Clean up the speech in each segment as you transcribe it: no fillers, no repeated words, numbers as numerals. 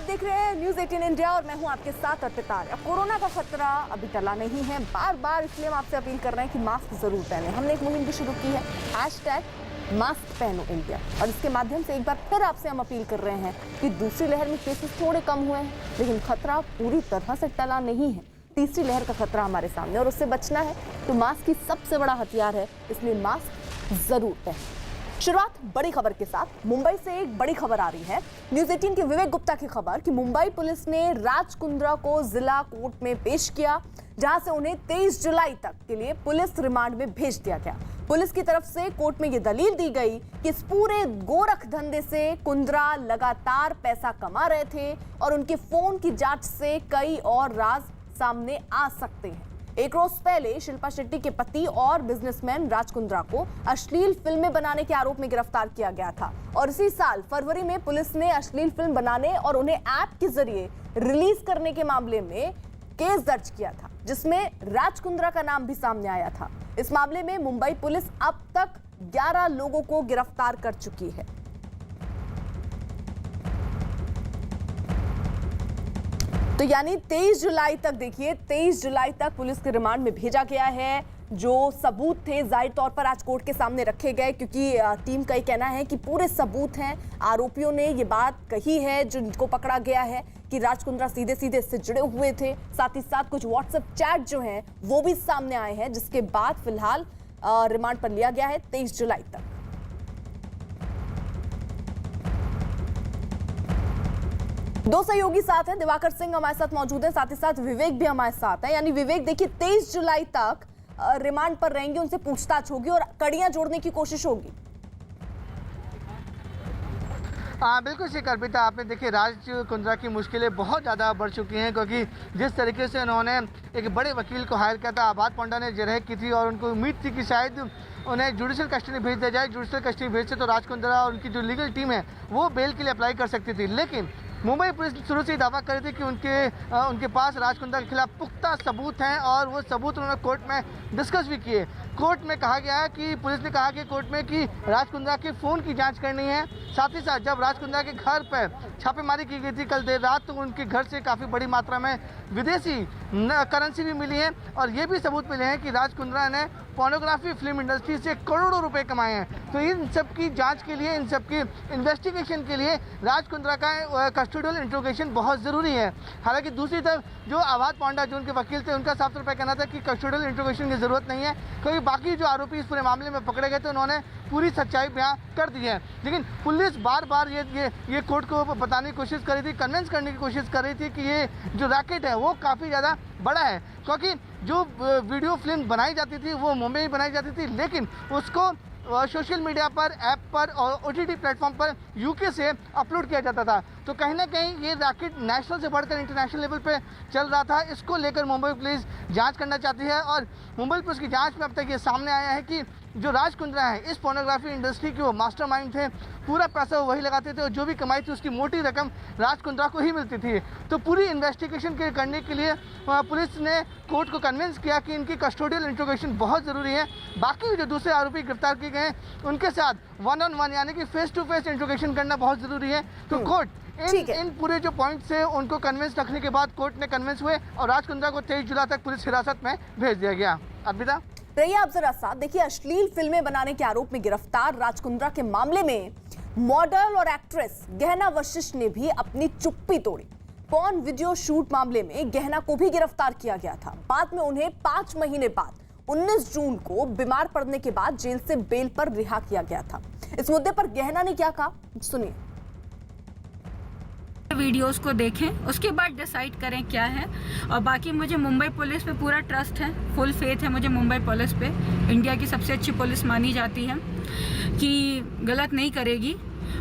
देख रहे हैं न्यूज़ 18 इंडिया और मैं हूं आपके साथ अर्पिता। कोरोना का खतरा अभी टला नहीं है। बार बार इसलिए हम आपसे अपील कर रहे हैं कि मास्क जरूर पहने। हमने एक मुहिम भी शुरू की है, #मास्क पहनो इंडिया, और इसके माध्यम से एक बार फिर आपसे हम अपील कर रहे हैं कि दूसरी लहर में केसेस थोड़े कम हुए हैं, लेकिन खतरा पूरी तरह से टला नहीं है। तीसरी लहर का खतरा हमारे सामने और उससे बचना है तो मास्क ही सबसे बड़ा हथियार है, इसलिए मास्क जरूर पहने। शुरुआत बड़ी खबर के साथ। मुंबई से एक बड़ी खबर आ रही है, न्यूज़ 18 के विवेक गुप्ता की खबर कि मुंबई पुलिस ने राज कुंद्रा को जिला कोर्ट में पेश किया, जहां से उन्हें 23 जुलाई तक के लिए पुलिस रिमांड में भेज दिया गया। पुलिस की तरफ से कोर्ट में यह दलील दी गई कि इस पूरे गोरख धंधे से कुंद्रा लगातार पैसा कमा रहे थे और उनके फोन की जांच से कई और राज सामने आ सकते हैं। एक रोज पहले शिल्पा शेट्टी के पति और बिजनेसमैन राज कुंद्रा को अश्लील फिल्में बनाने के आरोप में गिरफ्तार किया गया था और इसी साल फरवरी में पुलिस ने अश्लील फिल्म बनाने और उन्हें ऐप के जरिए रिलीज करने के मामले में केस दर्ज किया था, जिसमें राज कुंद्रा का नाम भी सामने आया था। इस मामले में मुंबई पुलिस अब तक 11 लोगों को गिरफ्तार कर चुकी है। तो यानी 23 जुलाई तक, देखिए 23 जुलाई तक पुलिस के रिमांड में भेजा गया है। जो सबूत थे जाहिर तौर पर आज कोर्ट के सामने रखे गए, क्योंकि टीम का ये कहना है कि पूरे सबूत हैं। आरोपियों ने ये बात कही है जिनको पकड़ा गया है कि राज कुंद्रा सीधे सीधे इससे जुड़े हुए थे। साथ ही साथ कुछ व्हाट्सएप चैट जो हैं वो भी सामने आए हैं, जिसके बाद फिलहाल रिमांड पर लिया गया है 23 जुलाई तक। दो सहयोगी साथ हैं, दिवाकर सिंह हमारे साथ मौजूद हैं, साथ ही साथ विवेक भी हमारे साथ हैं। यानी विवेक, देखिए 23 जुलाई तक रिमांड पर रहेंगे, उनसे पूछताछ होगी और कड़ियां जोड़ने की कोशिश होगी। हाँ बिल्कुल सही अर्पिता, आपने देखिए राज कुंद्रा की मुश्किलें बहुत ज़्यादा बढ़ चुकी हैं, क्योंकि जिस तरीके से उन्होंने एक बड़े वकील को हायर किया था, आबाद पांडा ने जरह की थी और उनको उम्मीद थी कि शायद उन्हें जुडिशल कस्टडी भेज दिया जाए। जुडिशल कस्टडी भेजते तो राज कुंद्रा और उनकी जो लीगल टीम है वो बेल के लिए अप्लाई कर सकती थी, लेकिन मुंबई पुलिस शुरू से ही दावा कर रही थी कि उनके पास राज कुंद्रा के खिलाफ पुख्ता सबूत हैं और वो सबूत उन्होंने कोर्ट में डिस्कस भी किए। कोर्ट में कहा गया है कि पुलिस ने कहा कि कोर्ट में कि राज कुंद्रा के फ़ोन की जांच करनी है। साथ ही साथ जब राज कुंद्रा के घर पर छापेमारी की गई थी कल देर रात, तो उनके घर से काफ़ी बड़ी मात्रा में विदेशी करेंसी भी मिली है और ये भी सबूत मिले हैं कि राज कुंद्रा ने पोर्नोग्राफी फिल्म इंडस्ट्री से करोड़ों रुपए कमाए हैं। तो इन सब की जांच के लिए, इन सब की इन्वेस्टिगेशन के लिए राज कुंद्रा का कस्टोडियल इंट्रोगेशन बहुत ज़रूरी है। हालांकि दूसरी तरफ जो आबाद पांडा जो उनके वकील थे, उनका साफ तौर पर कहना था कि कस्टोडियल इंट्रोगेशन की ज़रूरत नहीं है, क्योंकि बाकी जो आरोपी इस पूरे मामले में पकड़े गए थे उन्होंने पूरी सच्चाई बयां कर दी है। लेकिन पुलिस बार बार ये कोर्ट को बताने की कोशिश कर रही थी, कन्विंस करने की कोशिश कर रही थी कि ये जो रैकेट है वो काफ़ी ज़्यादा बड़ा है, क्योंकि जो वीडियो फिल्म बनाई जाती थी वो मुंबई में बनाई जाती थी, लेकिन उसको सोशल मीडिया पर, ऐप पर और OTT प्लेटफॉर्म पर यूके से अपलोड किया जाता था। तो कहीं ना कहीं ये रैकेट नेशनल से बढ़कर इंटरनेशनल लेवल पे चल रहा था। इसको लेकर मुंबई पुलिस जांच करना चाहती है और मुंबई पुलिस की जांच में अब तक ये सामने आया है कि जो राज कुंद्रा है इस पोर्नोग्राफी इंडस्ट्री के वो मास्टरमाइंड थे। पूरा पैसा वो वही लगाते थे और जो भी कमाई थी उसकी मोटी रकम राज कुंद्रा को ही मिलती थी। तो पूरी इन्वेस्टिगेशन करने के लिए पुलिस ने कोर्ट को कन्विंस किया कि इनकी कस्टोडियल इंट्रोगेशन बहुत ज़रूरी है। बाकी जो दूसरे आरोपी गिरफ्तार किए गए उनके साथ 1-on-1 यानी कि फेस टू फेस इंट्रोगेशन करना बहुत ज़रूरी है। तो कोर्ट इन पूरे जो पॉइंट से उनको कन्विंस रखने के बाद कोर्ट ने कन्विंस हुए और राज कुंद्रा को 23 जुलाई तक पुलिस हिरासत में भेज दिया गया। अर्पिता, रहिए आप जरा साथ। देखिए अश्लील फिल्में बनाने के आरोप में गिरफ्तार राज कुंद्रा के मामले में मॉडल और एक्ट्रेस गहना वशिष्ठ ने भी अपनी चुप्पी तोड़ी। पॉर्न वीडियो शूट मामले में गहना को भी गिरफ्तार किया गया था। बाद में उन्हें 5 महीने बाद 19 जून को बीमार पड़ने के बाद जेल से बेल पर रिहा किया गया था। इस मुद्दे पर गहना ने क्या कहा, सुनिए। वीडियोस को देखें, उसके बाद डिसाइड करें क्या है। और बाकी मुझे मुंबई पुलिस पे पूरा ट्रस्ट है, फुल फेथ है मुझे मुंबई पुलिस पे। इंडिया की सबसे अच्छी पुलिस मानी जाती है कि गलत नहीं करेगी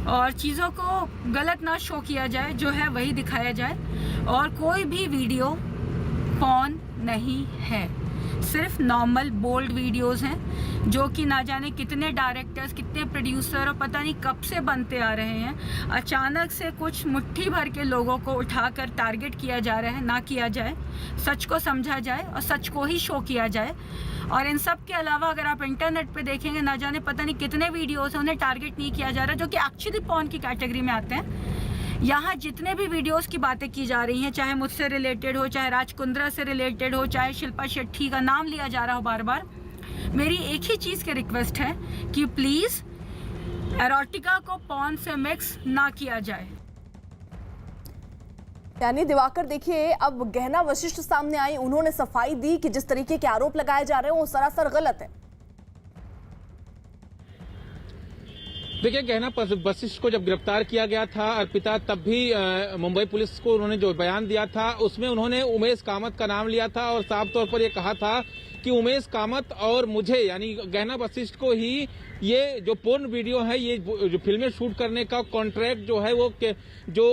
और चीज़ों को गलत ना शो किया जाए, जो है वही दिखाया जाए। और कोई भी वीडियो पॉर्न नहीं है, सिर्फ नॉर्मल बोल्ड वीडियोस हैं जो कि ना जाने कितने डायरेक्टर्स, कितने प्रोड्यूसर और पता नहीं कब से बनते आ रहे हैं। अचानक से कुछ मुट्ठी भर के लोगों को उठाकर टारगेट किया जा रहा है। ना किया जाए, सच को समझा जाए और सच को ही शो किया जाए। और इन सब के अलावा अगर आप इंटरनेट पे देखेंगे, ना जाने पता नहीं कितने वीडियोस हैं उन्हें टारगेट नहीं किया जा रहा, जो कि एक्चुअली पॉर्न की कैटेगरी में आते हैं। यहाँ जितने भी वीडियोस की बातें की जा रही हैं, चाहे मुझसे रिलेटेड हो, चाहे राज कुंद्रा से रिलेटेड हो, चाहे शिल्पा शेट्टी का नाम लिया जा रहा हो बार बार, मेरी एक ही चीज़ की रिक्वेस्ट है कि प्लीज़ एरोटिका को पॉर्न से मिक्स ना किया जाए। यानी दिवाकर देखिए, अब गहना वशिष्ठ सामने आई, उन्होंने सफाई दी कि जिस तरीके के आरोप लगाए जा रहे हैं वो सरासर गलत है। देखिए, गहना वशिष्ठ को जब गिरफ्तार किया गया था अर्पिता, तब भी मुंबई पुलिस को उन्होंने जो बयान दिया था उसमें उन्होंने उमेश कामत का नाम लिया था और साफ तौर पर ये कहा था कि उमेश कामत और मुझे यानी गहना वशिष्ठ को ही ये जो पोर्न वीडियो है, ये जो फिल्में शूट करने का कॉन्ट्रैक्ट जो है वो जो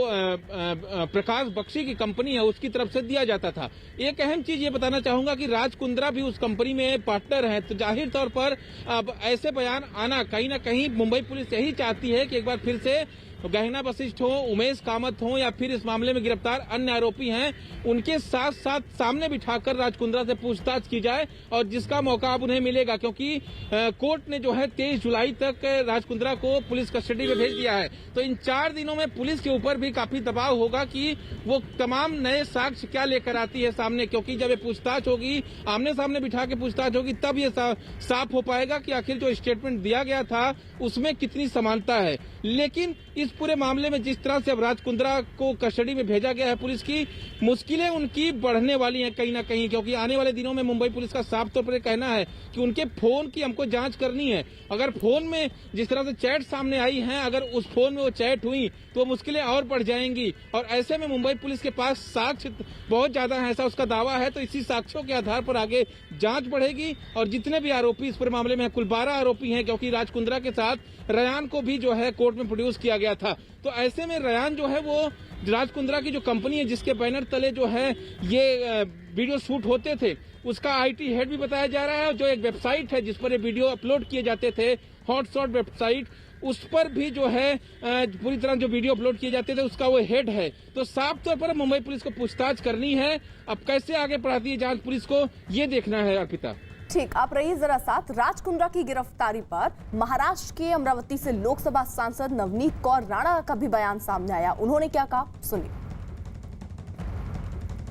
प्रकाश बख्शी की कंपनी है उसकी तरफ से दिया जाता था। एक अहम चीज ये बताना चाहूंगा कि राज कुंद्रा भी उस कंपनी में पार्टनर है, तो जाहिर तौर पर अब ऐसे बयान आना कहीं ना कहीं मुंबई पुलिस यही चाहती है कि एक बार फिर से गहना वशिष्ठ हो, उमेश कामत हो या फिर इस मामले में गिरफ्तार अन्य आरोपी हैं, उनके साथ साथ सामने बिठाकर राज कुंद्रा से पूछताछ की जाए और जिसका मौका अब उन्हें मिलेगा, क्योंकि कोर्ट ने जो है 23 जुलाई तक राज कुंद्रा को पुलिस कस्टडी में भेज दिया है। तो इन 4 दिनों में पुलिस के ऊपर भी काफी दबाव होगा कि वो तमाम नए साक्ष्य क्या लेकर आती है सामने, क्योंकि जब ये पूछताछ होगी, आमने सामने बिठा के पूछताछ होगी, तब ये साफ हो पाएगा कि आखिर जो स्टेटमेंट दिया गया था उसमें कितनी समानता है। लेकिन इस पूरे मामले में जिस तरह से अब राज कुंद्रा को कस्टडी में भेजा गया है पुलिस की, मुश्किलें उनकी बढ़ने वाली हैं कहीं ना कहीं, क्योंकि आने वाले दिनों में मुंबई पुलिस का साफ तौर पर कहना है कि उनके फोन की हमको जांच करनी है। अगर फोन में जिस तरह से चैट सामने आई है, अगर उस फोन में वो चैट हुई तो मुश्किलें और बढ़ जाएंगी और ऐसे में मुंबई पुलिस के पास साक्ष्य बहुत ज्यादा है, ऐसा उसका दावा है। तो इसी साक्ष्यों के आधार पर आगे जांच बढ़ेगी और जितने भी आरोपी इस पूरे मामले में कुल 12 आरोपी हैं, क्योंकि राज कुंद्रा के साथ रयान को भी जो है कोर्ट में प्रोड्यूस किया गया था। तो ऐसे में रयान जो है वो राज कुंद्रा की जो कंपनी है जिसके बैनर तले जो है ये वीडियो शूट होते थे, उसका आईटी हेड भी बताया जा रहा है। जो एक वेबसाइट है जिस पर ये वीडियो अपलोड किए जाते थे, हॉटशॉट वेबसाइट, उस पर भी जो है पूरी तरह जो वीडियो अपलोड किए जाते थे उसका वो हेड है। तो साफ तौर पर मुंबई पुलिस को पूछताछ करनी है। अब कैसे आगे बढ़ाती है जांच पुलिस को, ये देखना है अर्पिता। ठीक, आप रहिए जरा साथ। राज कुंद्रा की गिरफ्तारी पर महाराष्ट्र के अमरावती से लोकसभा सांसद नवनीत कौर राणा का भी बयान सामने आया। उन्होंने क्या कहा, सुनिए।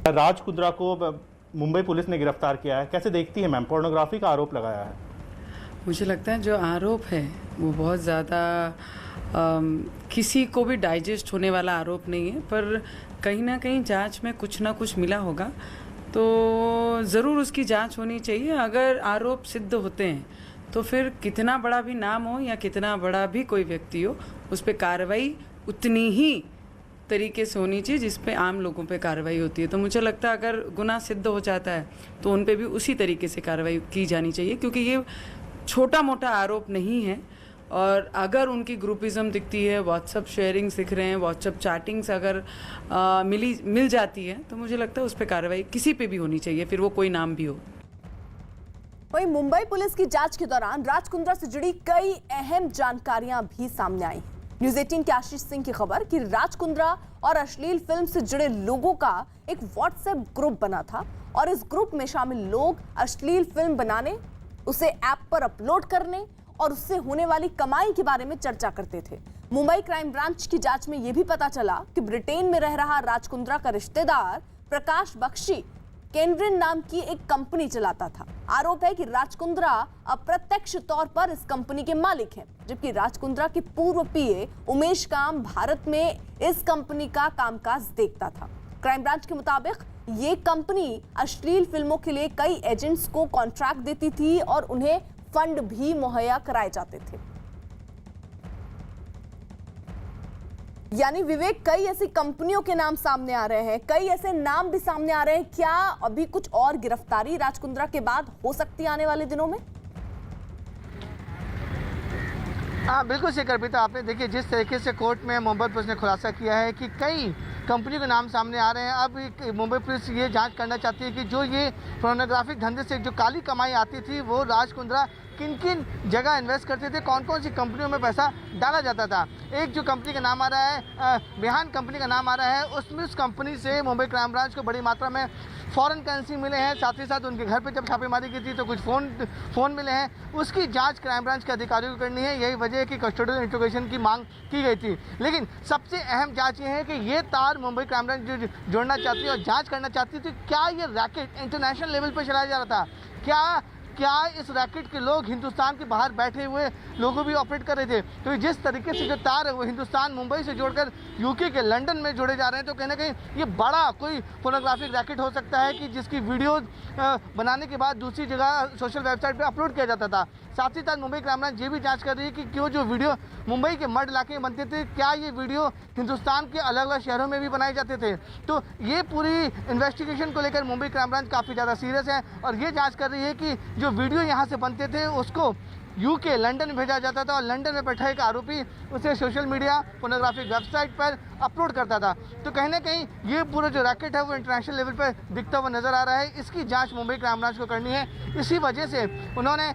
राज कुंद्रा को मुंबई पुलिस ने गिरफ्तार किया है, कैसे देखती है मैम? पोर्नोग्राफी का आरोप लगाया है। मुझे लगता है जो आरोप है वो बहुत ज़्यादा किसी को भी डाइजेस्ट होने वाला आरोप नहीं है, पर कहीं ना कहीं जांच में कुछ ना कुछ मिला होगा, तो ज़रूर उसकी जांच होनी चाहिए। अगर आरोप सिद्ध होते हैं तो फिर कितना बड़ा भी नाम हो या कितना बड़ा भी कोई व्यक्ति हो, उस पर कार्रवाई उतनी ही तरीके से होनी चाहिए जिस पे आम लोगों पे कार्रवाई होती है। तो मुझे लगता है अगर गुनाह सिद्ध हो जाता है तो उन पे भी उसी तरीके से कार्रवाई की जानी चाहिए, क्योंकि ये छोटा मोटा आरोप नहीं है। और अगर उनकी ग्रुपिज्म दिखती है, व्हाट्सअप शेयरिंग्स दिख रहे हैं, व्हाट्सअप चैटिंग्स अगर मिल जाती है, तो मुझे लगता है उस पर कार्रवाई किसी पे भी होनी चाहिए, फिर वो कोई नाम भी हो। वहीं मुंबई पुलिस की जांच के दौरान राज कुंद्रा से जुड़ी कई अहम जानकारियां भी सामने आई। न्यूज़ 18 के आशीष सिंह की खबर कि राज कुंद्रा और अश्लील फिल्म से जुड़े लोगों का एक व्हाट्सएप ग्रुप बना था और इस ग्रुप में शामिल लोग अश्लील फिल्म बनाने, उसे ऐप पर अपलोड करने और उससे होने वाली कमाई के बारे में चर्चा करते थे। मुंबई क्राइम ब्रांच की जांच में यह भी पता चला कि ब्रिटेन में रह रहा राज कुंद्रा का रिश्तेदार प्रकाश बख्शी केनरिन नाम की एक कंपनी चलाता था। आरोप है कि राज कुंद्रा अप्रत्यक्ष तौर पर इस कंपनी के मालिक हैं, जबकि राज कुंद्रा के पूर्व पीए उमेश काम भारत में इस कंपनी का कामकाज देखता था। क्राइम ब्रांच के मुताबिक ये कंपनी अश्लील फिल्मों के लिए कई एजेंट्स को कॉन्ट्रैक्ट देती थी और उन्हें फंड भी मुहैया कराए जाते थे। यानी विवेक, कई ऐसी कंपनियों के नाम सामने आ रहे हैं, कई ऐसे नाम भी सामने आ रहे हैं। क्या अभी कुछ और गिरफ्तारी राज कुंद्रा के बाद हो सकती है आने वाले दिनों में? हाँ, बिल्कुल सही अर्पिता, आपने देखिए जिस तरीके से कोर्ट में मुंबई पुलिस ने खुलासा किया है कि कई कंपनी के नाम सामने आ रहे हैं। अब मुंबई पुलिस ये जांच करना चाहती है कि जो ये पोर्नोग्राफिक धंधे से जो काली कमाई आती थी वो राज कुंद्रा किन किन जगह इन्वेस्ट करते थे, कौन कौन सी कंपनियों में पैसा डाला जाता था। एक जो कंपनी का नाम आ रहा है, बिहान कंपनी का नाम आ रहा है, उसमें उस कंपनी से मुंबई क्राइम ब्रांच को बड़ी मात्रा में फॉरेन करेंसी मिले हैं। साथ ही साथ उनके घर पे जब छापेमारी की थी तो कुछ फ़ोन मिले हैं। उसकी जांच क्राइम ब्रांच के अधिकारियों को करनी है। यही वजह है कि कस्टोडियल इंट्रोगेशन की मांग की गई थी। लेकिन सबसे अहम जांच ये है कि ये तार मुंबई क्राइम ब्रांच जो जोड़ना चाहती है और जांच करना चाहती थी, क्या ये रैकेट इंटरनेशनल लेवल पर चलाया जा रहा था, क्या इस रैकेट के लोग हिंदुस्तान के बाहर बैठे हुए लोगों भी ऑपरेट कर रहे थे। तो जिस तरीके से जो तार है वो हिंदुस्तान मुंबई से जोड़कर यूके के लंदन में जोड़े जा रहे हैं, तो कहीं ना कहीं ये बड़ा कोई फोनोग्राफिक रैकेट हो सकता है कि जिसकी वीडियो बनाने के बाद दूसरी जगह सोशल वेबसाइट पे अपलोड किया जाता था। साथ ही साथ मुंबई क्राइम ब्रांच ये भी जांच कर रही है कि क्यों जो वीडियो मुंबई के मड इलाके में बनते थे, क्या ये वीडियो हिंदुस्तान के अलग अलग शहरों में भी बनाए जाते थे। तो ये पूरी इन्वेस्टिगेशन को लेकर मुंबई क्राइम ब्रांच काफ़ी ज़्यादा सीरियस है और ये जांच कर रही है कि जो वीडियो यहाँ से बनते थे उसको यूके लंदन में भेजा जाता था और लंदन में बैठा एक आरोपी उसे सोशल मीडिया पोर्नोग्राफिक वेबसाइट पर अपलोड करता था। तो कहीं ना कहीं ये पूरा जो रैकेट है वो इंटरनेशनल लेवल पर दिखता हुआ नजर आ रहा है। इसकी जांच मुंबई क्राइम ब्रांच को करनी है। इसी वजह से उन्होंने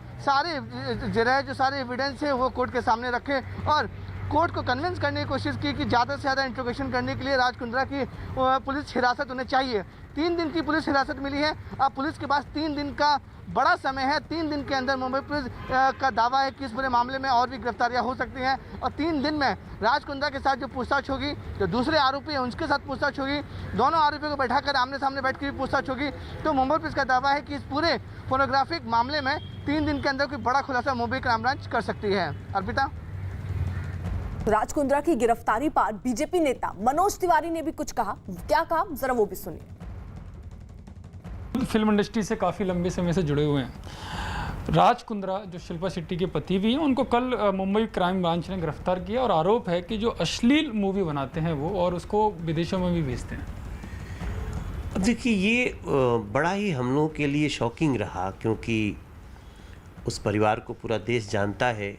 जो सारे एविडेंस है वो कोर्ट के सामने रखे और कोर्ट को कन्विंस करने की कोशिश की कि ज़्यादा से ज़्यादा इंट्रोगेशन करने के लिए राज कुंद्रा की पुलिस हिरासत उन्हें चाहिए। 3 दिन की पुलिस हिरासत मिली है। अब पुलिस के पास 3 दिन का बड़ा समय है। 3 दिन के अंदर मुंबई पुलिस का दावा है कि इस पूरे मामले में और भी गिरफ्तारियां हो सकती हैं और 3 दिन में राज कुंद्रा के साथ जो पूछताछ होगी, जो दूसरे आरोपी हैं उनके साथ पूछताछ होगी, दोनों आरोपियों को बैठाकर आमने सामने बैठ के भी पूछताछ होगी। तो मुंबई पुलिस का दावा है कि इस पूरे फोनोग्राफिक मामले में 3 दिन के अंदर कोई बड़ा खुलासा मुंबई क्राइम ब्रांच कर सकती है। अर्पिता, राज कुंद्रा की गिरफ्तारी पर बीजेपी नेता मनोज तिवारी ने भी कुछ कहा। क्या कहा, जरा वो भी सुनिए। फिल्म इंडस्ट्री से काफ़ी लंबे समय से जुड़े हुए हैं। राज कुंद्रा जो शिल्पा शेट्टी के पति भी हैं, उनको कल मुंबई क्राइम ब्रांच ने गिरफ्तार किया और आरोप है कि जो अश्लील मूवी बनाते हैं वो और उसको विदेशों में भी भेजते हैं। देखिए, ये बड़ा ही हम लोगों के लिए शॉकिंग रहा क्योंकि उस परिवार को पूरा देश जानता है।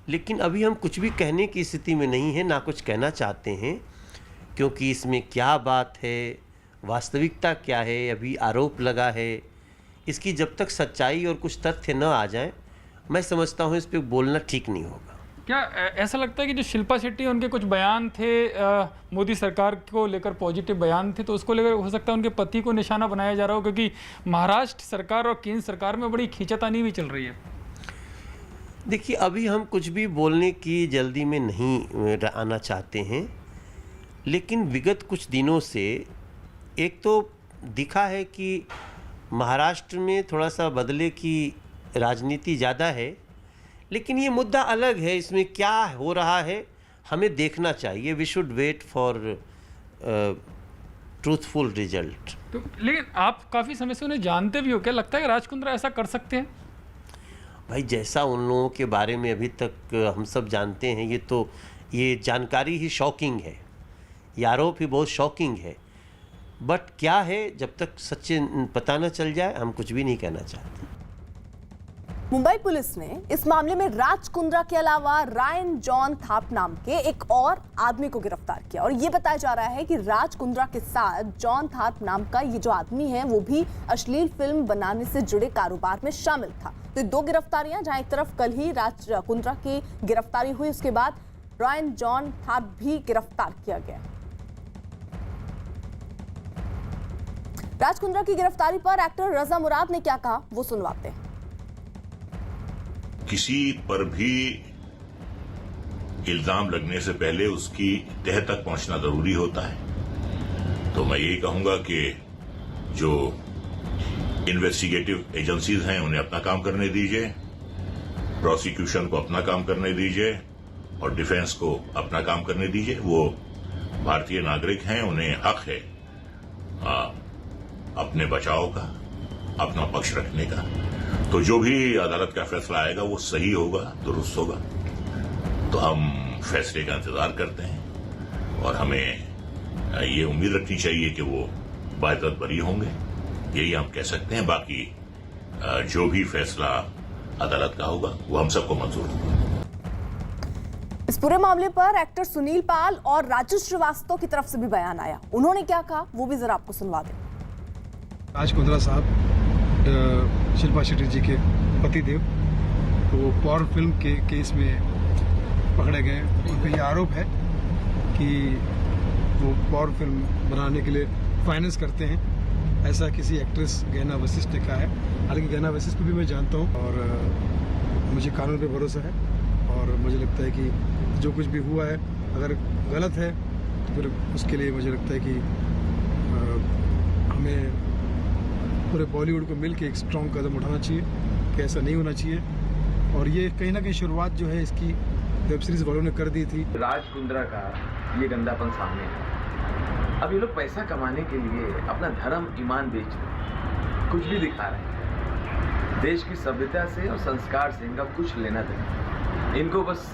लेकिन अभी हम कुछ भी कहने की स्थिति में नहीं है, ना कुछ कहना चाहते हैं, क्योंकि इसमें क्या बात है, वास्तविकता क्या है, अभी आरोप लगा है। इसकी जब तक सच्चाई और कुछ तथ्य न आ जाए, मैं समझता हूँ इस पर बोलना ठीक नहीं होगा। क्या ऐसा लगता है कि जो शिल्पा शेट्टी उनके कुछ बयान थे मोदी सरकार को लेकर, पॉजिटिव बयान थे, तो उसको लेकर हो सकता है उनके पति को निशाना बनाया जा रहा हो, क्योंकि महाराष्ट्र सरकार और केंद्र सरकार में बड़ी खींचातानी भी चल रही है। देखिए, अभी हम कुछ भी बोलने की जल्दी में नहीं आना चाहते हैं, लेकिन विगत कुछ दिनों से एक तो दिखा है कि महाराष्ट्र में थोड़ा सा बदले की राजनीति ज़्यादा है, लेकिन ये मुद्दा अलग है। इसमें क्या हो रहा है हमें देखना चाहिए। We should wait for truthful result. तो लेकिन आप काफ़ी समय से उन्हें जानते भी हो, क्या लगता है कि राज कुंद्रा ऐसा कर सकते हैं? भाई, जैसा उन लोगों के बारे में अभी तक हम सब जानते हैं, ये जानकारी ही शॉकिंग है, ये आरोप ही बहुत शॉकिंग है। बट क्या है, जब तक सच्चे पता न चल जाए हम कुछ भी नहीं कहना चाहते। मुंबई पुलिस ने इस मामले में राज कुंद्रा के अलावा रायन जॉन थाप नाम के एक और आदमी को गिरफ्तार किया और ये बताया जा रहा है कि राज कुंद्रा के साथ जॉन थाप नाम का ये जो आदमी है वो भी अश्लील फिल्म बनाने से जुड़े कारोबार में शामिल था। तो 2 गिरफ्तारियां, जहां एक तरफ कल ही राज कुंद्रा की गिरफ्तारी हुई, उसके बाद रायन जॉन थाप भी गिरफ्तार किया गया। राज कुंद्रा की गिरफ्तारी पर एक्टर रजा मुराद ने क्या कहा, वो सुनवाते हैं। किसी पर भी इल्जाम लगने से पहले उसकी तह तक पहुंचना जरूरी होता है। तो मैं यही कहूंगा कि जो इन्वेस्टिगेटिव एजेंसीज हैं उन्हें अपना काम करने दीजिए, प्रोसिक्यूशन को अपना काम करने दीजिए और डिफेंस को अपना काम करने दीजिए। वो भारतीय नागरिक हैं, उन्हें हक है अपने बचाव का, अपना पक्ष रखने का। तो जो भी अदालत का फैसला आएगा वो सही होगा, दुरुस्त होगा। तो हम फैसले का इंतजार करते हैं और हमें ये उम्मीद रखनी चाहिए कि वो बाइज्जत बरी होंगे, यही हम कह सकते हैं। बाकी जो भी फैसला अदालत का होगा वो हम सबको मंजूर होगा। इस पूरे मामले पर एक्टर सुनील पाल और राजू श्रीवास्तव की तरफ से भी बयान आया। उन्होंने क्या कहा वो भी जरा आपको सुनवा दें। राज कुंद्रा साहब शिल्पा शेट्टी जी के पति देव तो वो पॉर्न फिल्म के केस में पकड़े गए। उन पर यह आरोप है कि वो पॉर्न फिल्म बनाने के लिए फाइनेंस करते हैं, ऐसा किसी एक्ट्रेस गहना वशिष्ठ ने कहा है। हालांकि गहना वशिष्ठ को भी मैं जानता हूँ और मुझे कानून पे भरोसा है और मुझे लगता है कि जो कुछ भी हुआ है अगर गलत है तो फिर उसके लिए मुझे लगता है कि हमें पूरे बॉलीवुड को मिल के एक स्ट्रॉन्ग कदम उठाना चाहिए कि ऐसा नहीं होना चाहिए। और ये कहीं ना कहीं शुरुआत जो है इसकी वेब सीरीज वालों ने कर दी थी। राज कुंद्रा का ये गंदापन सामने है। अब ये लोग पैसा कमाने के लिए अपना धर्म ईमान बेच रहे, कुछ भी दिखा रहे हैं। देश की सभ्यता से और संस्कार से इनका कुछ लेना देना, इनको बस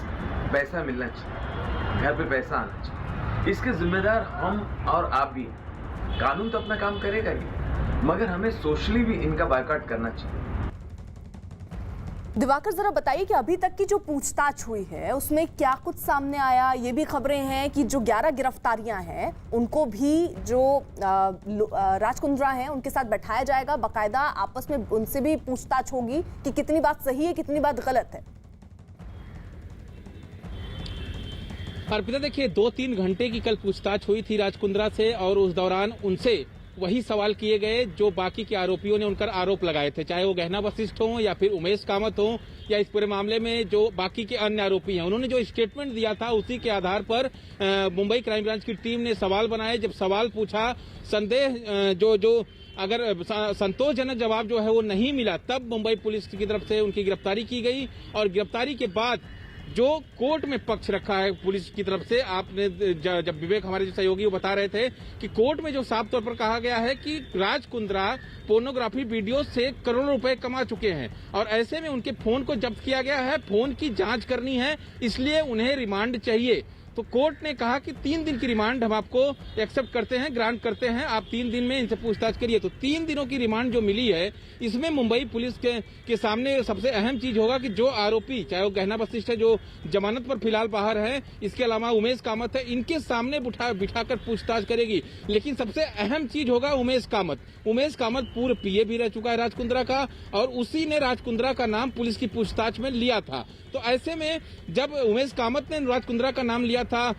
पैसा मिलना चाहिए, घर पे पैसा आना चाहिए। इसके जिम्मेदार हम और आप भी हैं। कानून तो अपना काम करेगा ही, मगर हमें सोशली भी इनका बायकॉट करना चाहिए। दिवाकर, जरा बताइए कि अभी तक की जो पूछताछ हुई है उसमें क्या कुछ सामने आया। ये भी खबरें हैं कि जो 11 गिरफ्तारियां हैं उनको भी जो राज कुंद्रा हैं उनके साथ बैठाया जाएगा, बाकायदा आपस में उनसे भी पूछताछ होगी कि कितनी बात सही है कितनी बात गलत है। अर्पिता, देखिए 2-3 घंटे की कल पूछताछ हुई थी राज कुंद्रा से और उस दौरान उनसे वही सवाल किए गए जो बाकी के आरोपियों ने उनकर आरोप लगाए थे, चाहे वो गहना वशिष्ठ हो या फिर उमेश कामत हो या इस पूरे मामले में जो बाकी के अन्य आरोपी हैं। उन्होंने जो स्टेटमेंट दिया था उसी के आधार पर मुंबई क्राइम ब्रांच की टीम ने सवाल बनाए। जब सवाल पूछा, संदेह जो अगर संतोषजनक जवाब जो है वो नहीं मिला, तब मुंबई पुलिस की तरफ से उनकी गिरफ्तारी की गई। और गिरफ्तारी के बाद जो कोर्ट में पक्ष रखा है पुलिस की तरफ से, आपने जब विवेक हमारे जो सहयोगी वो बता रहे थे कि कोर्ट में जो साफ तौर पर कहा गया है कि राज कुंद्रा पोर्नोग्राफी वीडियो से करोड़ों रुपए कमा चुके हैं और ऐसे में उनके फोन को जब्त किया गया है, फोन की जांच करनी है, इसलिए उन्हें रिमांड चाहिए। तो कोर्ट ने कहा कि 3 दिन की रिमांड हम आपको एक्सेप्ट करते हैं, ग्रांट करते हैं, आप 3 दिन में इनसे पूछताछ करिए। तो 3 दिनों की रिमांड जो मिली है, इसमें मुंबई पुलिस के सामने सबसे अहम चीज होगा कि जो आरोपी, चाहे वो गहना वशिष्ठ है जो जमानत पर फिलहाल बाहर है, इसके अलावा उमेश कामत है, इनके सामने बिठाकर पूछताछ करेगी। लेकिन सबसे अहम चीज होगा उमेश कामत। उमेश कामत पूर्व पीए भी रह चुका है राज कुंद्रा का और उसी ने राज कुंद्रा का नाम पुलिस की पूछताछ में लिया था। तो ऐसे में जब उमेश कामत ने राज कुंद्रा का नाम लिया था,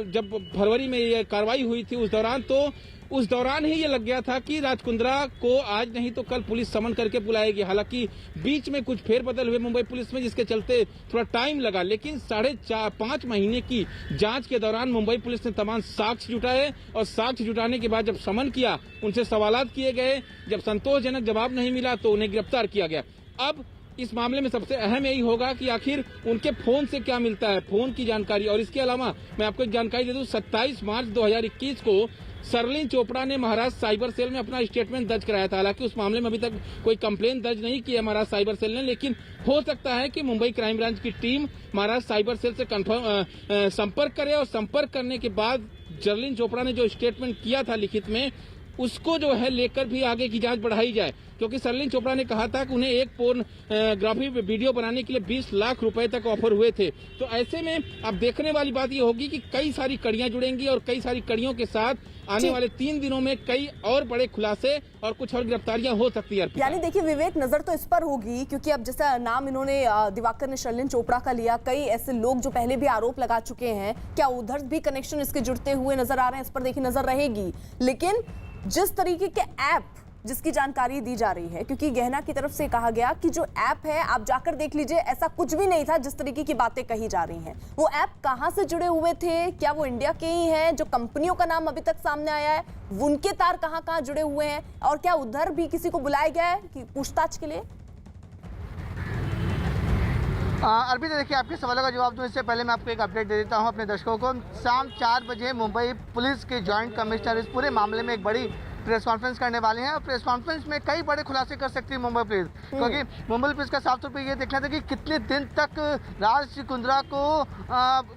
जब फरवरी में ये कार्रवाई हुई थी उस दौरान ही ये लग गया था कि राज कुंद्रा को आज नहीं तो कल पुलिस समन करके बुलाएगी। हालांकि बीच में कुछ फेरबदल हुए मुंबई पुलिस में, जिसके चलते थोड़ा टाइम लगा, लेकिन 5.5 महीने की जांच के दौरान मुंबई पुलिस ने तमाम साक्ष्य जुटाए और साक्ष्य जुटाने के बाद जब समन किया, उनसे सवालात किए गए, जब संतोषजनक जवाब नहीं मिला तो उन्हें गिरफ्तार किया गया। अब इस मामले में सबसे अहम यही होगा कि आखिर उनके फोन से क्या मिलता है, फोन की जानकारी। और इसके अलावा मैं आपको एक जानकारी दे दूं, 27 मार्च 2021 को सरलीन चोपड़ा ने महाराष्ट्र साइबर सेल में अपना स्टेटमेंट दर्ज कराया था। हालांकि उस मामले में अभी तक कोई कंप्लेन दर्ज नहीं की है महाराष्ट्र साइबर सेल ने, लेकिन हो सकता है कि मुंबई क्राइम ब्रांच की टीम महाराष्ट्र साइबर सेल से संपर्क करे और संपर्क करने के बाद सरलीन चोपड़ा ने जो स्टेटमेंट किया था लिखित में, उसको जो है लेकर भी आगे की जांच बढ़ाई जाए। क्योंकि सरलीन चोपड़ा ने कहा था कि उन्हें एक पोर्नोग्राफी वीडियो बनाने के लिए 20 लाख रुपए तक ऑफर हुए थे। तो ऐसे में अब देखने वाली बात ये होगी कि कई सारी कड़ियां जुड़ेंगी और कई सारी कड़ियों के साथ आने वाले 3 दिनों में कई और बड़े खुलासे और कुछ और गिरफ्तारियां हो सकती है। यानी देखिए विवेक, नजर तो इस पर होगी क्योंकि अब जैसा नाम इन्होंने दिवाकर ने सरलीन चोपड़ा का लिया, कई ऐसे लोग जो पहले भी आरोप लगा चुके हैं, क्या उधर भी कनेक्शन इसके जुड़ते हुए नजर आ रहे हैं, इस पर देखिए नजर रहेगी। लेकिन जिस तरीके के ऐप जिसकी जानकारी दी जा रही है, क्योंकि गहना की तरफ से कहा गया कि जो ऐप है आप जाकर देख लीजिए, ऐसा कुछ भी नहीं था जिस तरीके की बातें कही जा रही हैं। वो ऐप कहां से जुड़े हुए थे, क्या वो इंडिया के ही हैं, जो कंपनियों का नाम अभी तक सामने आया है उनके तार कहां जुड़े हुए हैं, और क्या उधर भी किसी को बुलाया गया है कि पूछताछ के लिए? अर्पित, देखिए आपके सवालों का जवाब दूं इससे पहले मैं आपको एक अपडेट दे देता हूं अपने दर्शकों को। शाम 4 बजे मुंबई पुलिस के जॉइंट कमिश्नर इस पूरे मामले में एक बड़ी प्रेस कॉन्फ्रेंस करने वाले हैं और प्रेस कॉन्फ्रेंस में कई बड़े खुलासे कर सकती है मुंबई पुलिस, क्योंकि मुंबई पुलिस का साफ तौर पर यह देखना था कि कितने दिन तक राज कुंद्रा को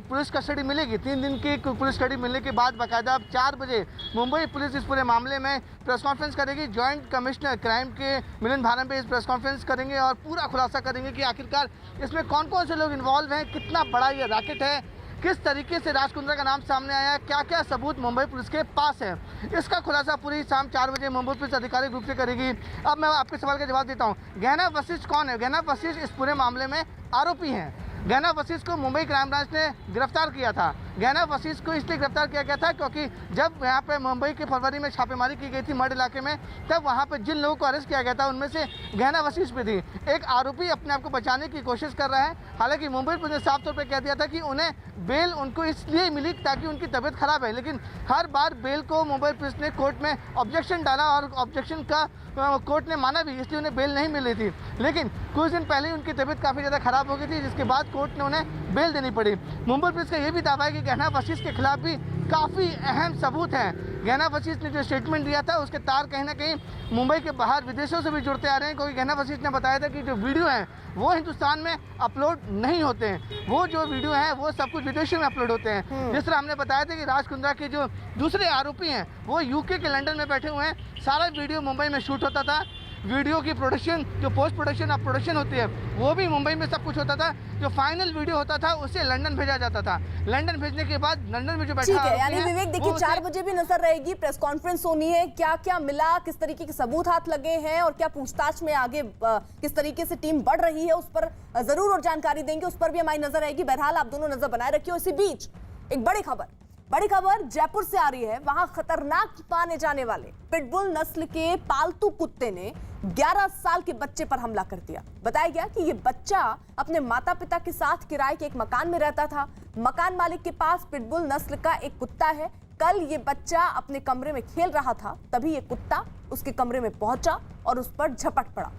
पुलिस कस्टडी मिलेगी। 3 दिन की पुलिस कस्टडी मिलने के बाद बाकायदा अब 4 बजे मुंबई पुलिस इस पूरे मामले में प्रेस कॉन्फ्रेंस करेगी। जॉइंट कमिश्नर क्राइम के मिलन भारम पे इस प्रेस कॉन्फ्रेंस करेंगे और पूरा खुलासा करेंगे कि आखिरकार इसमें कौन कौन से लोग इन्वॉल्व हैं, कितना बड़ा ये रैकेट है, किस तरीके से राज कुंद्रा का नाम सामने आया है, क्या क्या सबूत मुंबई पुलिस के पास है। इसका खुलासा पूरी शाम 4 बजे मुंबई पुलिस आधिकारिक रूप से करेगी। अब मैं आपके सवाल का जवाब देता हूं, गहना वशिष्ठ कौन है? गहना वशिष्ठ इस पूरे मामले में आरोपी हैं। गहना वसीस को मुंबई क्राइम ब्रांच ने गिरफ्तार किया था। गहना वसीस को इसलिए गिरफ्तार किया गया था क्योंकि जब यहाँ पे मुंबई के फरवरी में छापेमारी की गई थी मड इलाके में, तब वहाँ पे जिन लोगों को अरेस्ट किया गया था उनमें से गहना वसीस भी थी। एक आरोपी अपने आप को बचाने की कोशिश कर रहा है। हालांकि मुंबई पुलिस ने साफ तौर पर कह दिया था कि उन्हें बेल उनको इसलिए मिली ताकि उनकी तबीयत खराब है, लेकिन हर बार बेल को मुंबई पुलिस ने कोर्ट में ऑब्जेक्शन डाला और ऑब्जेक्शन का कोर्ट ने माना भी, इसलिए उन्हें बेल नहीं मिली थी। लेकिन कुछ दिन पहले उनकी तबीयत काफ़ी ज़्यादा खराब हो गई थी, जिसके बाद कोर्ट ने उन्हें बेल देनी पड़ी। मुंबई पुलिस का ये भी दावा है कि गहना वसीस के खिलाफ भी काफ़ी अहम सबूत हैं। गहना वसीस ने जो स्टेटमेंट दिया था उसके तार कहीं ना कहीं मुंबई के बाहर विदेशों से भी जुड़ते आ रहे हैं, क्योंकि गहना वसीस ने बताया था कि जो वीडियो हैं वो हिंदुस्तान में अपलोड नहीं होते हैं, वो जो वीडियो हैं वो सब कुछ विदेशों में अपलोड होते हैं। जिस तरह हमने बताया था कि राज कुंद्रा के जो दूसरे आरोपी हैं वो यूके के लंदन में बैठे हुए हैं, सारा वीडियो मुंबई में शूट होता था। वीडियो की प्रोडक्शन, जो पोस्ट प्रोडक्शन और प्रोडक्शन होती है वो भी मुंबई में सब कुछ होता था। जो फाइनल वीडियो होता था उसे लंदन भेजा जाता था। लंदन भेजने के बाद लंदन में जो बैठा ठीक है, यानी विवेक देखिए 4 बजे भी नजर रहेगी, प्रेस कॉन्फ्रेंस होनी है, क्या क्या मिला, किस तरीके के सबूत हाथ लगे हैं और क्या पूछताछ में आगे किस तरीके से टीम बढ़ रही है, उस पर जरूर और जानकारी देंगे, उस पर भी हमारी नजर रहेगी। बहरहाल आप दोनों नजर बनाए रखिए। इसी बीच एक बड़ी खबर जयपुर से आ रही है। वहां खतरनाक माने जाने वाले पिटबुल नस्ल के पालतू कुत्ते ने 11 साल के बच्चे पर हमला कर दिया। बताया गया कि ये बच्चा अपने माता पिता के साथ किराए के एक मकान में रहता था। मकान मालिक के पास पिटबुल नस्ल का एक कुत्ता है। कल ये बच्चा अपने कमरे में खेल रहा था, तभी ये कुत्ता उसके कमरे में पहुंचा और उस पर झपट पड़ा।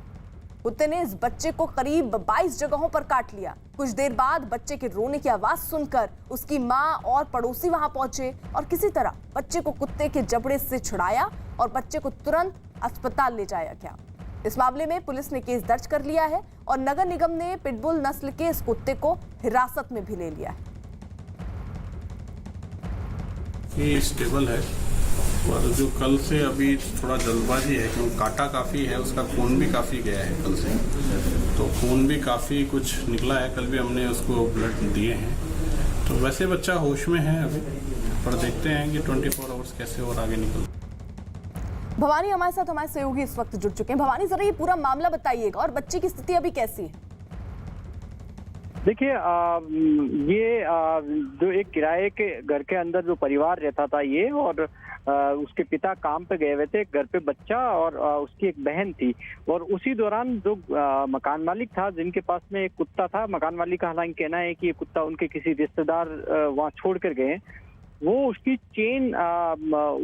कुत्ते ने इस बच्चे को करीब 22 जगहों पर काट लिया। कुछ देर बाद बच्चे के रोने की आवाज सुनकर उसकी मां और पड़ोसी वहां पहुंचे और किसी तरह बच्चे को कुत्ते के जबड़े से छुड़ाया और बच्चे को तुरंत अस्पताल ले जाया गया। इस मामले में पुलिस ने केस दर्ज कर लिया है और नगर निगम ने पिटबुल नस्ल के इस कुत्ते को हिरासत में भी ले लिया है। ये स्टेबल है और जो कल से अभी थोड़ा जल्दबाजी है क्योंकि काटा काफ़ी है, उसका खून भी काफ़ी गया है कल से, तो खून भी काफ़ी कुछ निकला है। कल भी हमने उसको ब्लड दिए हैं, तो वैसे बच्चा होश में है अभी, पर देखते हैं कि 24 आवर्स कैसे और आगे निकल। भवानी हमारे साथ हमारे सहयोगी इस वक्त जुड़ चुके हैं। भवानी जरा ये पूरा मामला बताइएगा और बच्चे की स्थिति अभी कैसी है? देखिए ये जो एक किराए के घर के अंदर जो परिवार रहता था ये, और उसके पिता काम पे गए हुए थे, घर पे बच्चा और उसकी एक बहन थी, और उसी दौरान जो मकान मालिक था जिनके पास में एक कुत्ता था, मकान मालिक का हालांकि कहना है कि ये कुत्ता उनके किसी रिश्तेदार वहाँ छोड़ कर गए, वो उसकी चेन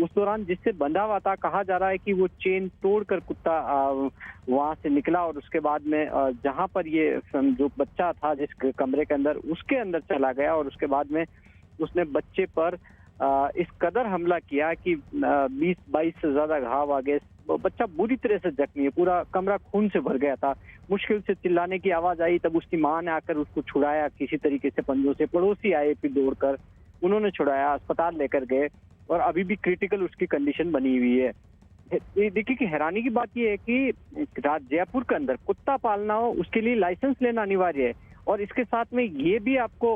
उस दौरान जिससे बंधा हुआ था, कहा जा रहा है कि वो चेन तोड़कर कुत्ता वहां से निकला और उसके बाद में जहां पर ये जो बच्चा था जिस कमरे के अंदर, उसके अंदर चला गया और उसके बाद में उसने बच्चे पर इस कदर हमला किया कि 20-22 से ज्यादा घाव आ गए। बच्चा बुरी तरह से जख्मी है, पूरा कमरा खून से भर गया था। मुश्किल से चिल्लाने की आवाज आई, तब उसकी माँ ने आकर उसको छुड़ाया किसी तरीके से पंजों से। पड़ोसी आए फिर दौड़कर, उन्होंने छुड़ाया, अस्पताल लेकर गए और अभी भी क्रिटिकल उसकी कंडीशन बनी हुई है। देखिए कि हैरानी की बात यह है कि जयपुर के अंदर कुत्ता पालना हो उसके लिए लाइसेंस लेना अनिवार्य है, और इसके साथ में ये भी आपको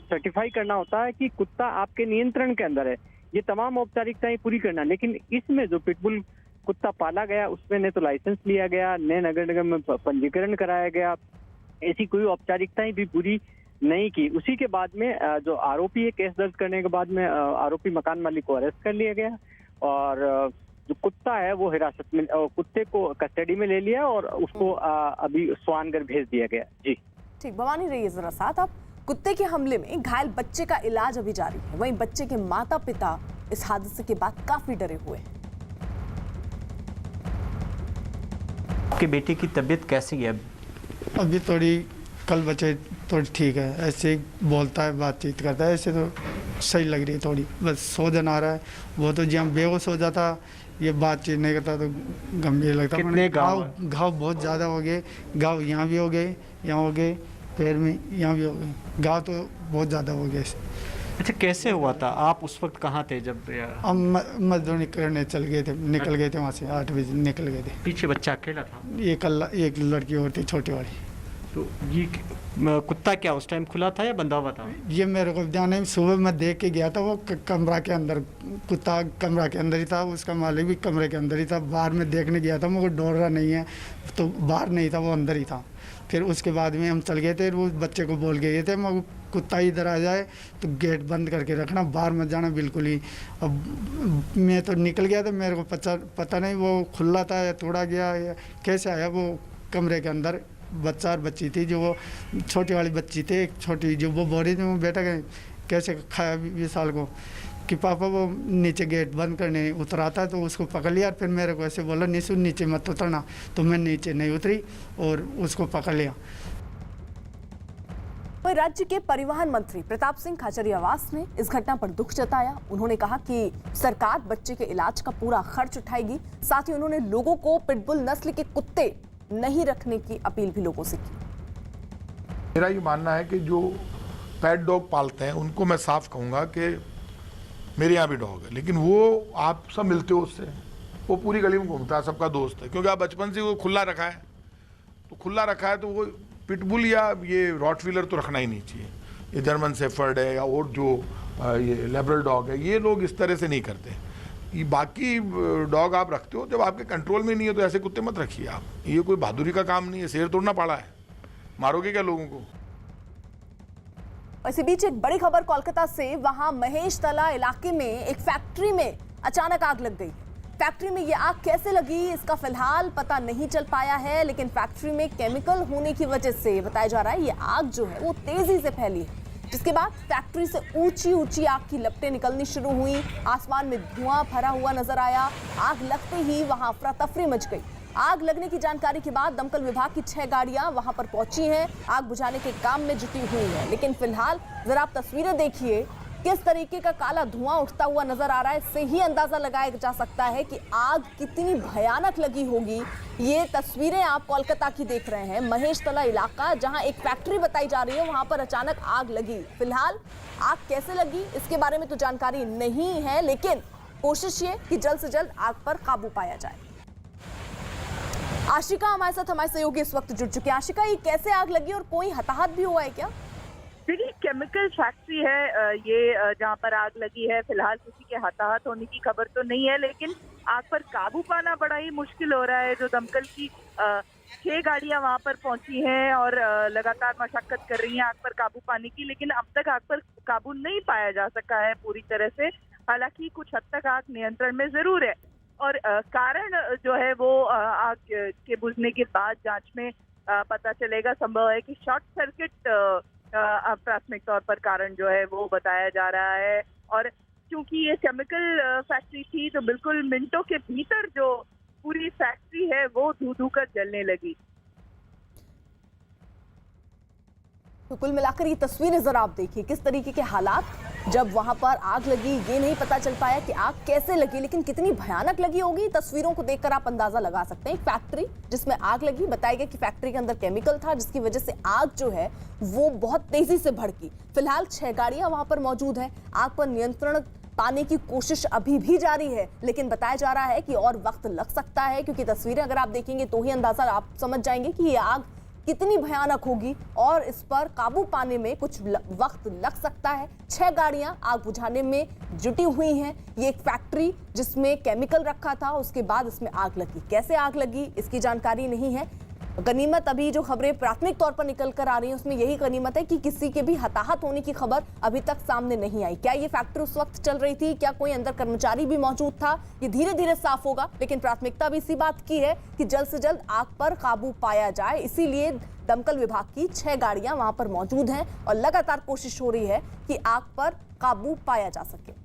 सर्टिफाई करना होता है कि कुत्ता आपके नियंत्रण के अंदर है। ये तमाम औपचारिकताएं पूरी करना, लेकिन इसमें जो पिटबुल कुत्ता पाला गया उसमें न तो लाइसेंस लिया गया, न नगर निगम में पंजीकरण कराया गया, ऐसी कोई औपचारिकताएं भी पूरी नहीं की। उसी के बाद में जो आरोपी है, केस दर्ज करने के बाद में आरोपी मकान मालिक को अरेस्ट कर लिया गया और जो कुत्ता है वो हिरासत में, कुत्ते को कस्टडी में ले लिया और उसको अभी स्वानगढ़ भेज दिया गया। जी ठीक, भवानी रहिए जरा साथ। अब कुत्ते के हमले में घायल बच्चे का इलाज अभी जारी है, वहीं बच्चे के माता पिता इस हादसे के बाद काफी डरे हुए हैं। आपके बेटे की तबीयत कैसी है? अभी थोड़ी, कल बच्चे थोड़ी ठीक है, ऐसे ही बोलता है, बातचीत करता है, ऐसे तो सही लग रही है थोड़ी, बस सोजन आ रहा है। वो तो जहाँ बेहोश हो जाता, ये बातचीत नहीं करता तो गंभीर लगता। कितने घाव बहुत ज़्यादा हो गए, घाव यहाँ भी हो गए, यहाँ हो गए, पैर में यहाँ भी हो गए, घाव तो बहुत ज़्यादा हो गए। अच्छा, कैसे हुआ था? आप उस वक्त कहाँ थे जब? हम मजदूरी करने चल गए थे, निकल गए थे वहाँ से, 8 बजे निकल गए थे। पीछे बच्चा अकेला था? एक लड़की और थी छोटी वाली। तो ये कुत्ता क्या उस टाइम खुला था या बंधा हुआ था? ये मेरे को ध्यान नहीं, सुबह मैं देख के गया था, वो कमरा के अंदर, कुत्ता कमरा के अंदर ही था, उसका मालिक भी कमरे के अंदर ही था। बाहर में देखने गया था, मुझे डर रहा नहीं है तो बाहर नहीं था, वो अंदर ही था। फिर उसके बाद में हम चल गए थे, वो बच्चे को बोल गए थे मैं कुत्ता इधर आ जाए तो गेट बंद करके रखना, बाहर मत जाना बिल्कुल ही। अब मैं तो निकल गया था, मेरे को पता नहीं वो खुला था या तोड़ा गया या कैसे आया वो कमरे के अंदर। बच्चा और बच्ची थी, जो वो छोटी वाली बच्ची थी, एक छोटी जो वो बोल रही थी वो बेटा कैसे खाया 20 साल को, कि पापा वो नीचे गेट बंद करने उतरा था तो उसको पकड़ लिया। फिर मेरे को ऐसे बोला निशु नीचे मत उतरना, तो मैं नीचे नहीं उतरी और उसको पकड़ लिया। वहीं राज्य के परिवहन मंत्री प्रताप सिंह खाचरियावास ने इस घटना पर दुख जताया। उन्होंने कहा कि सरकार बच्चे के इलाज का पूरा खर्च उठाएगी। साथ ही उन्होंने लोगों को पिटबुल नस्ल के कुत्ते नहीं रखने की अपील भी लोगों से की। मेरा ये मानना है कि जो पेट डॉग पालते हैं उनको मैं साफ कहूँगा कि मेरे यहाँ भी डॉग है, लेकिन वो आप सब मिलते हो उससे, वो पूरी गली में घूमता है, सबका दोस्त है, क्योंकि आप बचपन से वो खुला रखा है, तो खुला रखा है तो वो पिटबुल या ये रॉटवीलर तो रखना ही नहीं चाहिए। ये जर्मन शेफर्ड है या और जो ये लेब्रल डॉग है, ये लोग इस तरह से नहीं करते। ये बाकी डॉग आप रखते हो, जब आपके कंट्रोल में नहीं है तो ऐसे कुत्ते मत रखिए आप। ये कोई बहादुरी का काम नहीं है, शेर तोड़ना पड़ा है, मारोगे क्या लोगों को। इसी बीच एक बड़ी खबर कोलकाता से, वहां महेश तला इलाके में एक फैक्ट्री में अचानक आग लग गई। फैक्ट्री में ये आग कैसे लगी इसका फिलहाल पता नहीं चल पाया है, लेकिन फैक्ट्री में केमिकल होने की वजह से बताया जा रहा है ये आग जो है वो तेजी से फैली है, जिसके बाद फैक्ट्री से ऊंची ऊंची आग की लपटें निकलनी शुरू हुई। आसमान में धुआं भरा हुआ नजर आया। आग लगते ही वहां अफरा तफरी मच गई। आग लगने की जानकारी के बाद दमकल विभाग की 6 गाड़ियां वहां पर पहुंची हैं, आग बुझाने के काम में जुटी हुई हैं। लेकिन फिलहाल जरा आप तस्वीरें देखिए, किस तरीके का काला धुआं उठता हुआ नजर आ रहा है। इससे ही अंदाजा लगाया जा सकता है कि आग कितनी भयानक लगी होगी। ये तस्वीरें आप कोलकाता की देख रहे हैं, महेश तला इलाका, जहां एक फैक्ट्री बताई जा रही है, वहां पर अचानक आग लगी। फिलहाल आग कैसे लगी इसके बारे में तो जानकारी नहीं है, लेकिन कोशिश ये कि जल्द से जल्द आग पर काबू पाया जाए। आशिका हमारे साथ, हमारे सहयोगी इस वक्त जुड़ चुके हैं। आशिका, ये कैसे आग लगी और कोई हताहत भी हुआ है क्या? देखिए, केमिकल फैक्ट्री है ये जहाँ पर आग लगी है। फिलहाल किसी के हताहत होने की खबर तो नहीं है, लेकिन आग पर काबू पाना बड़ा ही मुश्किल हो रहा है। जो दमकल की 6 गाड़ियां वहां पर पहुंची हैं और लगातार मशक्कत कर रही हैं आग पर काबू पाने की, लेकिन अब तक आग पर काबू नहीं पाया जा सका है पूरी तरह से। हालांकि कुछ हद तक आग नियंत्रण में जरूर है और कारण जो है वो आग के बुझने के बाद जांच में पता चलेगा। संभव है कि शॉर्ट सर्किट प्राथमिक तौर पर कारण जो है वो बताया जा रहा है। और क्योंकि ये केमिकल फैक्ट्री थी तो बिल्कुल मिनटों के भीतर जो पूरी फैक्ट्री है वो धू कर जलने लगी। तो कुल मिलाकर ये तस्वीरें जरा आप देखिए, किस तरीके के हालात जब वहां पर आग लगी। ये नहीं पता चल पाया कि आग कैसे लगी, लेकिन कितनी भयानक लगी होगी तस्वीरों को देखकर आप अंदाजा लगा सकते हैं। एक फैक्ट्री जिसमें आग लगी, बताया गया कि फैक्ट्री के अंदर केमिकल था जिसकी वजह से आग जो है वो बहुत तेजी से भड़की। फिलहाल 6 गाड़ियां वहां पर मौजूद हैं। आग पर नियंत्रण पाने की कोशिश अभी भी जारी है, लेकिन बताया जा रहा है कि और वक्त लग सकता है, क्योंकि तस्वीरें अगर आप देखेंगे तो ही अंदाजा आप समझ जाएंगे कि ये आग कितनी भयानक होगी और इस पर काबू पाने में कुछ वक्त लग सकता है। 6 गाड़ियां आग बुझाने में जुटी हुई हैं। ये एक फैक्ट्री जिसमें केमिकल रखा था, उसके बाद इसमें आग लगी। कैसे आग लगी इसकी जानकारी नहीं है। गनीमत अभी जो खबरें प्राथमिक तौर पर निकल कर आ रही हैं उसमें यही गनीमत है कि किसी के भी हताहत होने की खबर अभी तक सामने नहीं आई। क्या ये फैक्ट्री उस वक्त चल रही थी, क्या कोई अंदर कर्मचारी भी मौजूद था, ये धीरे धीरे साफ होगा। लेकिन प्राथमिकता भी इसी बात की है कि जल्द से जल्द आग पर काबू पाया जाए। इसीलिए दमकल विभाग की 6 गाड़ियां वहां पर मौजूद हैं और लगातार कोशिश हो रही है कि आग पर काबू पाया जा सके।